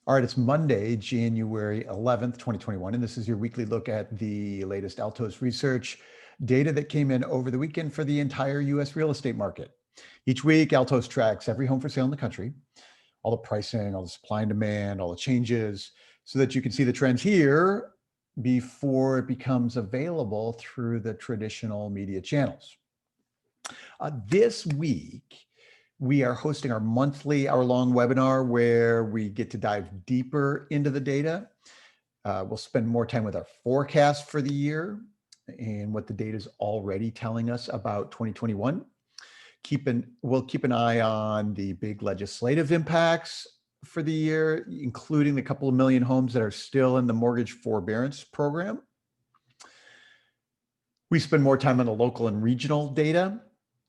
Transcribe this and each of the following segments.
All right, it's Monday, January 11th, 2021, and this is your weekly look at the latest Altos Research data that came in over the weekend for the entire US real estate market. Each week, Altos tracks every home for sale in the country, all the pricing, all the supply and demand, all the changes, so that you can see the trends here before it becomes available through the traditional media channels. This week, we are hosting our monthly hour-long webinar where we get to dive deeper into the data. We'll spend more time with our forecast for the year and what the data is already telling us about 2021. We'll keep an eye on the big legislative impacts for the year, including the couple of million homes that are still in the mortgage forbearance program. We spend more time on the local and regional data.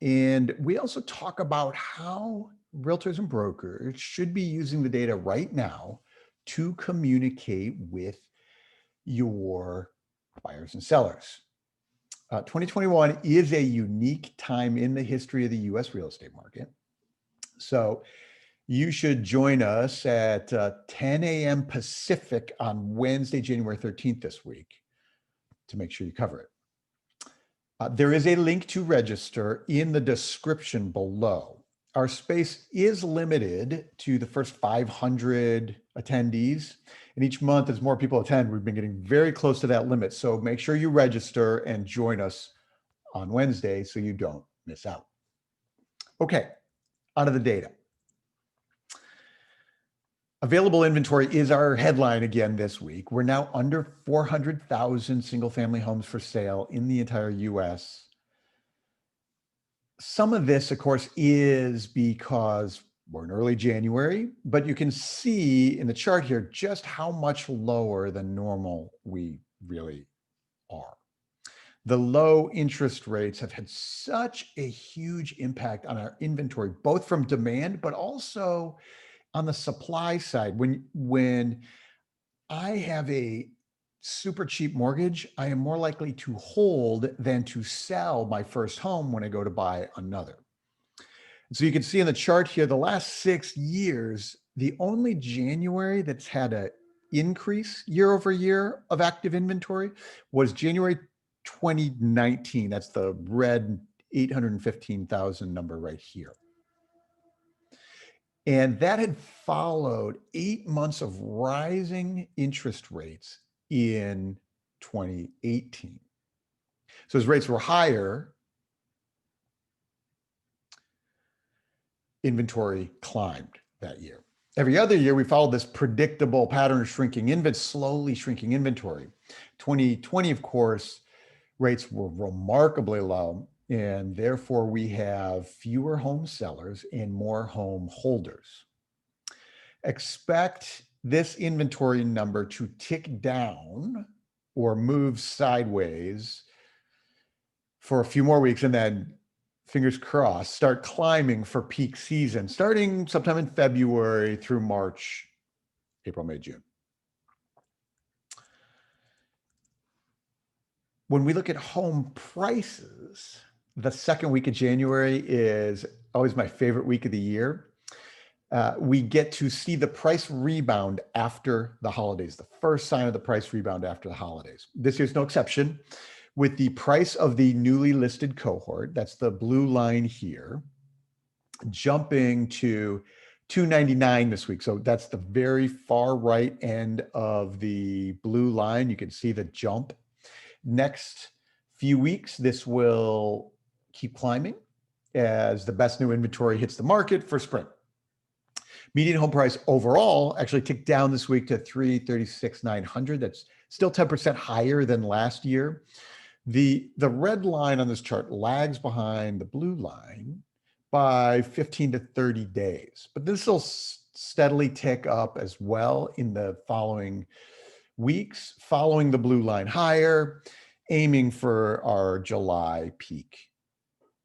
And we also talk about how realtors and brokers should be using the data right now to communicate with your buyers and sellers. 2021 is a unique time in the history of the US real estate market. So you should join us at 10 a.m. Pacific on Wednesday, January 13th this week to make sure you cover it. There is a link to register in the description below. Our space is limited to the first 500 attendees. And each month, as more people attend, we've been getting very close to that limit. So make sure you register and join us on Wednesday so you don't miss out. Okay, out of the data. Available inventory is our headline again this week. We're now under 400,000 single-family homes for sale in the entire US. Some of this, of course, is because we're in early January, but you can see in the chart here just how much lower than normal we really are. The low interest rates have had such a huge impact on our inventory, both from demand, but also on the supply side. When I have a super cheap mortgage, I am more likely to hold than to sell my first home when I go to buy another. So you can see in the chart here, the last 6 years, the only January that's had an increase year over year of active inventory was January 2019. That's the red 815,000 number right here. And that had followed 8 months of rising interest rates in 2018. So as rates were higher, inventory climbed that year. Every other year, we followed this predictable pattern of slowly shrinking inventory. 2020, of course, rates were remarkably low, and therefore we have fewer home sellers and more home holders. Expect this inventory number to tick down or move sideways for a few more weeks, and then, fingers crossed, start climbing for peak season, starting sometime in February through March, April, May, June. When we look at home prices, the second week of January is always my favorite week of the year. We get to see the price rebound after the holidays, the first sign of the price rebound after the holidays. This year's no exception, with the price of the newly listed cohort, that's the blue line here, jumping to $299 this week. So that's the very far right end of the blue line. You can see the jump. Next few weeks, this will keep climbing as the best new inventory hits the market for spring. Median home price overall actually ticked down this week to $336,900. That's still 10% higher than last year. The red line on this chart lags behind the blue line by 15 to 30 days, but this will steadily tick up as well in the following weeks, following the blue line higher, aiming for our July peak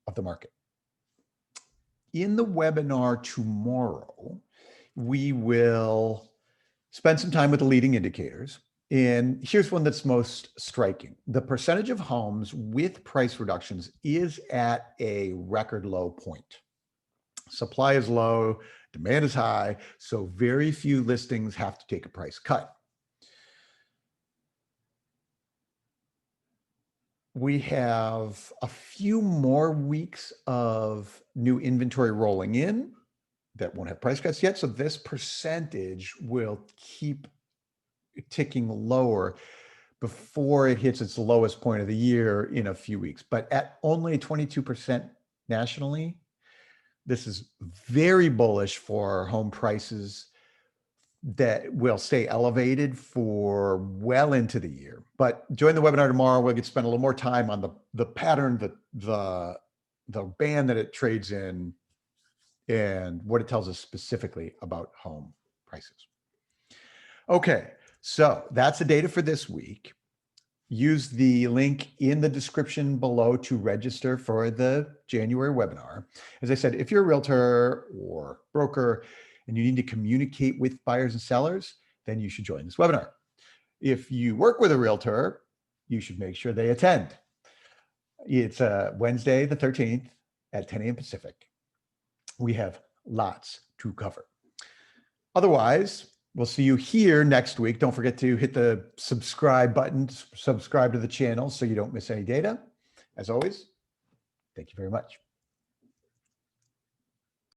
of the market. In the webinar tomorrow, we will spend some time with the leading indicators. And here's one that's most striking. The percentage of homes with price reductions is at a record low point. Supply is low, Demand is high, so very few listings have to take a price cut. We have a few more weeks of new inventory rolling in that won't have price cuts yet. So this percentage will keep ticking lower before it hits its lowest point of the year in a few weeks. But at only 22% nationally, this is very bullish for home prices that will stay elevated for well into the year. But join the webinar tomorrow. We'll get to spend a little more time on the pattern, the band that it trades in, and what it tells us specifically about home prices. Okay, so that's the data for this week. Use the link in the description below to register for the January webinar. As I said, if you're a realtor or broker and you need to communicate with buyers and sellers, then you should join this webinar. If you work with a realtor, you should make sure they attend. It's Wednesday the 13th at 10 a.m. Pacific. We have lots to cover. Otherwise, we'll see you here next week. Don't forget to hit the subscribe button, subscribe to the channel so you don't miss any data. As always, thank you very much.